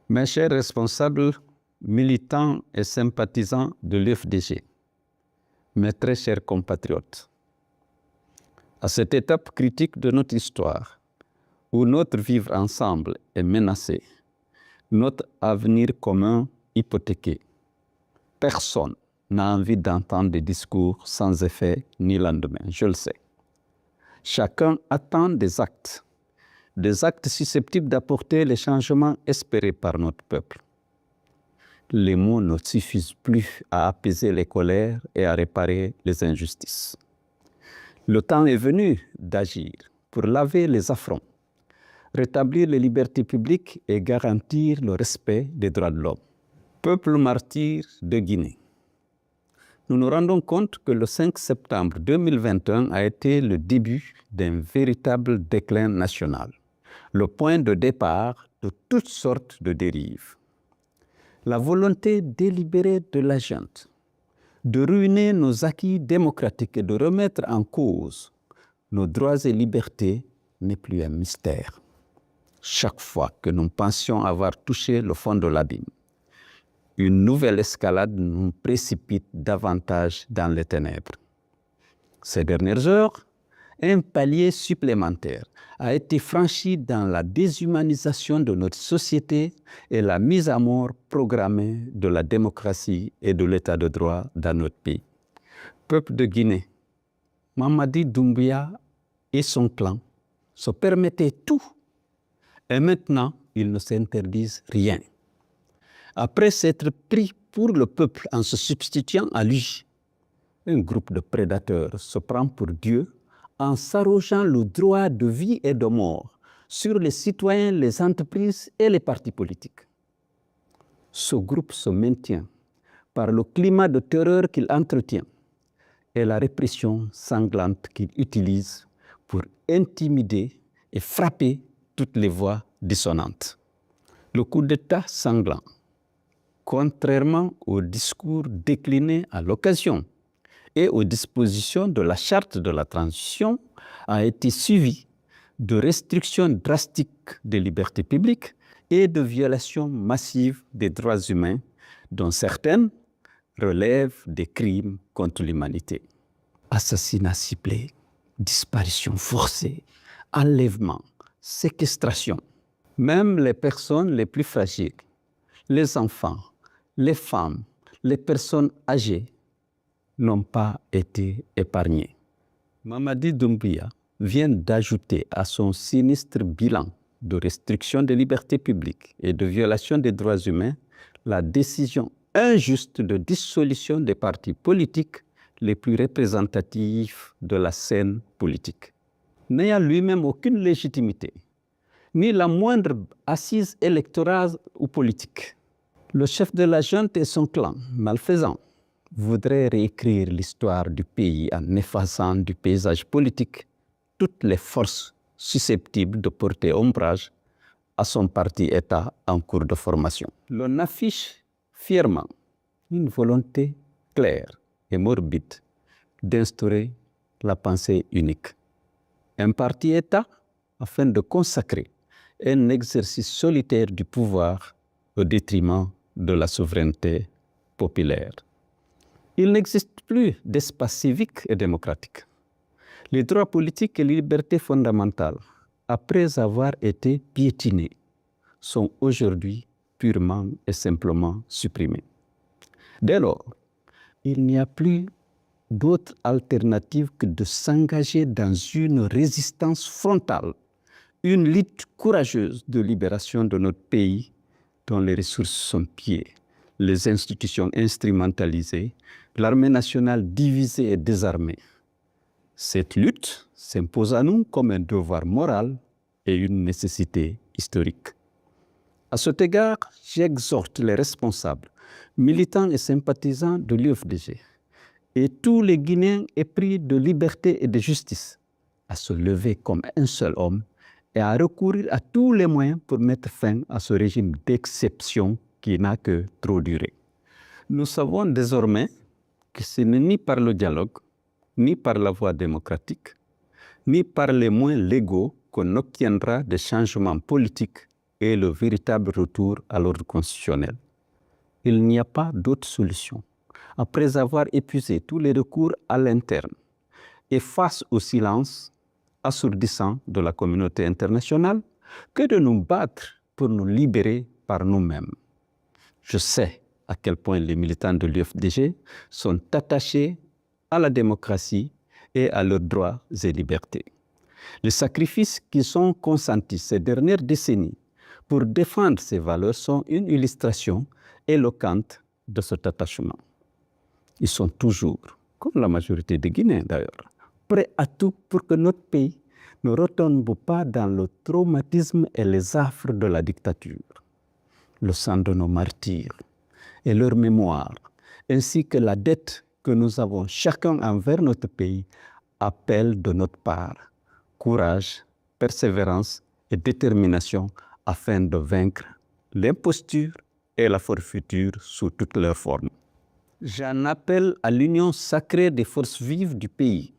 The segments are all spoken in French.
Mes chers responsables, militants et sympathisants de l'UFDG, mes très chers compatriotes, à cette étape critique de notre histoire, où notre vivre ensemble est menacé, notre avenir commun hypothéqué, personne n'a envie d'entendre des discours sans effet ni lendemain, je le sais. Chacun attend des actes susceptibles d'apporter les changements espérés par notre peuple. Les mots ne suffisent plus à apaiser les colères et à réparer les injustices. Le temps est venu d'agir pour laver les affronts, rétablir les libertés publiques et garantir le respect des droits de l'homme. Peuple martyr de Guinée, nous nous rendons compte que le 5 septembre 2021 a été le début d'un véritable déclin national, le point de départ de toutes sortes de dérives. La volonté délibérée de la junte de ruiner nos acquis démocratiques et de remettre en cause nos droits et libertés n'est plus un mystère. Chaque fois que nous pensions avoir touché le fond de l'abîme, une nouvelle escalade nous précipite davantage dans les ténèbres. Ces dernières heures, un palier supplémentaire a été franchi dans la déshumanisation de notre société et la mise à mort programmée de la démocratie et de l'état de droit dans notre pays. Peuple de Guinée, Mamadi Doumbouya et son clan se permettaient tout et maintenant ils ne s'interdisent rien. Après s'être pris pour le peuple en se substituant à lui, un groupe de prédateurs se prend pour Dieu en s'arrogeant le droit de vie et de mort sur les citoyens, les entreprises et les partis politiques. Ce groupe se maintient par le climat de terreur qu'il entretient et la répression sanglante qu'il utilise pour intimider et frapper toutes les voix dissonantes. Le coup d'État sanglant, contrairement au discours décliné à l'occasion et aux dispositions de la charte de la transition, a été suivi de restrictions drastiques des libertés publiques et de violations massives des droits humains, dont certaines relèvent des crimes contre l'humanité. Assassinats ciblés, disparitions forcées, enlèvements, séquestration. Même les personnes les plus fragiles, les enfants, les femmes, les personnes âgées n'ont pas été épargnées. Mamadi Doumbouya vient d'ajouter à son sinistre bilan de restriction des libertés publiques et de violation des droits humains la décision injuste de dissolution des partis politiques les plus représentatifs de la scène politique. N'ayant lui-même aucune légitimité, ni la moindre assise électorale ou politique, le chef de la junte et son clan, malfaisant, voudraient réécrire l'histoire du pays en effaçant du paysage politique toutes les forces susceptibles de porter ombrage à son parti-État en cours de formation. L'on affiche fièrement une volonté claire et morbide d'instaurer la pensée unique. Un parti-État afin de consacrer un exercice solitaire du pouvoir au détriment de la souveraineté populaire. Il n'existe plus d'espace civique et démocratique. Les droits politiques et les libertés fondamentales, après avoir été piétinés, sont aujourd'hui purement et simplement supprimés. Dès lors, il n'y a plus d'autre alternative que de s'engager dans une résistance frontale, une lutte courageuse de libération de notre pays dont les ressources sont pillées, les institutions instrumentalisées, l'armée nationale divisée et désarmée. Cette lutte s'impose à nous comme un devoir moral et une nécessité historique. À cet égard, j'exhorte les responsables, militants et sympathisants de l'UFDG et tous les Guinéens épris de liberté et de justice à se lever comme un seul homme et à recourir à tous les moyens pour mettre fin à ce régime d'exception qui n'a que trop duré. Nous savons désormais que ce n'est ni par le dialogue, ni par la voie démocratique, ni par les moyens légaux qu'on obtiendra des changements politiques et le véritable retour à l'ordre constitutionnel. Il n'y a pas d'autre solution. Après avoir épuisé tous les recours à l'interne et face au silence assourdissant de la communauté internationale, que de nous battre pour nous libérer par nous-mêmes. Je sais à quel point les militants de l'UFDG sont attachés à la démocratie et à leurs droits et libertés. Les sacrifices qui sont consentis ces dernières décennies pour défendre ces valeurs sont une illustration éloquente de cet attachement. Ils sont toujours, comme la majorité des Guinéens d'ailleurs, prêts à tout pour que notre pays ne retombe pas dans le traumatisme et les affres de la dictature. Le sang de nos martyrs et leur mémoire, ainsi que la dette que nous avons chacun envers notre pays, appellent de notre part courage, persévérance et détermination afin de vaincre l'imposture et la forfaiture sous toutes leurs formes. J'en appelle à l'union sacrée des forces vives du pays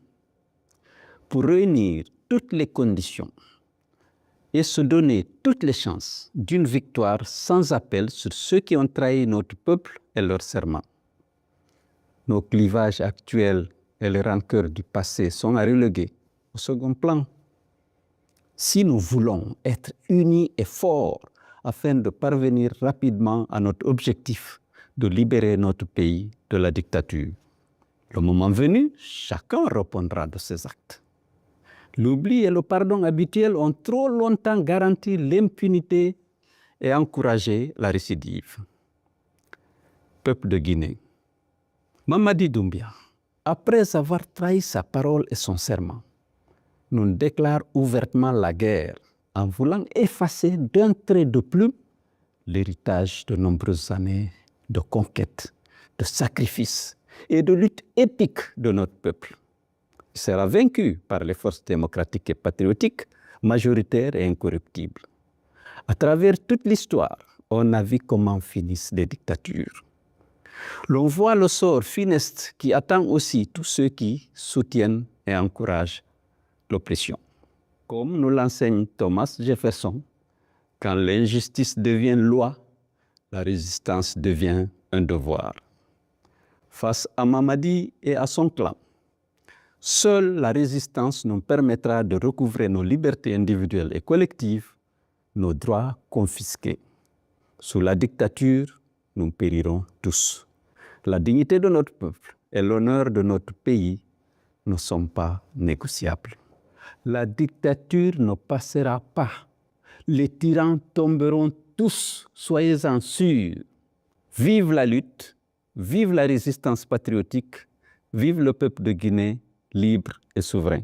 pour réunir toutes les conditions et se donner toutes les chances d'une victoire sans appel sur ceux qui ont trahi notre peuple et leurs serments. Nos clivages actuels et les rancœurs du passé sont à reléguer au second plan. Si nous voulons être unis et forts afin de parvenir rapidement à notre objectif de libérer notre pays de la dictature, le moment venu, chacun répondra de ses actes. L'oubli et le pardon habituel ont trop longtemps garanti l'impunité et encouragé la récidive. Peuple de Guinée, Mamadi Doumbia, après avoir trahi sa parole et son serment, nous déclare ouvertement la guerre en voulant effacer d'un trait de plume l'héritage de nombreuses années de conquête, de sacrifices et de lutte épique de notre peuple. Il sera vaincu par les forces démocratiques et patriotiques, majoritaires et incorruptibles. À travers toute l'histoire, on a vu comment finissent les dictatures. L'on voit le sort funeste qui attend aussi tous ceux qui soutiennent et encouragent l'oppression. Comme nous l'enseigne Thomas Jefferson, quand l'injustice devient loi, la résistance devient un devoir. Face à Mamadi et à son clan, seule la résistance nous permettra de recouvrer nos libertés individuelles et collectives, nos droits confisqués. Sous la dictature, nous périrons tous. La dignité de notre peuple et l'honneur de notre pays ne sont pas négociables. La dictature ne passera pas. Les tyrans tomberont tous, soyez-en sûrs. Vive la lutte, vive la résistance patriotique, vive le peuple de Guinée, libre et souverain.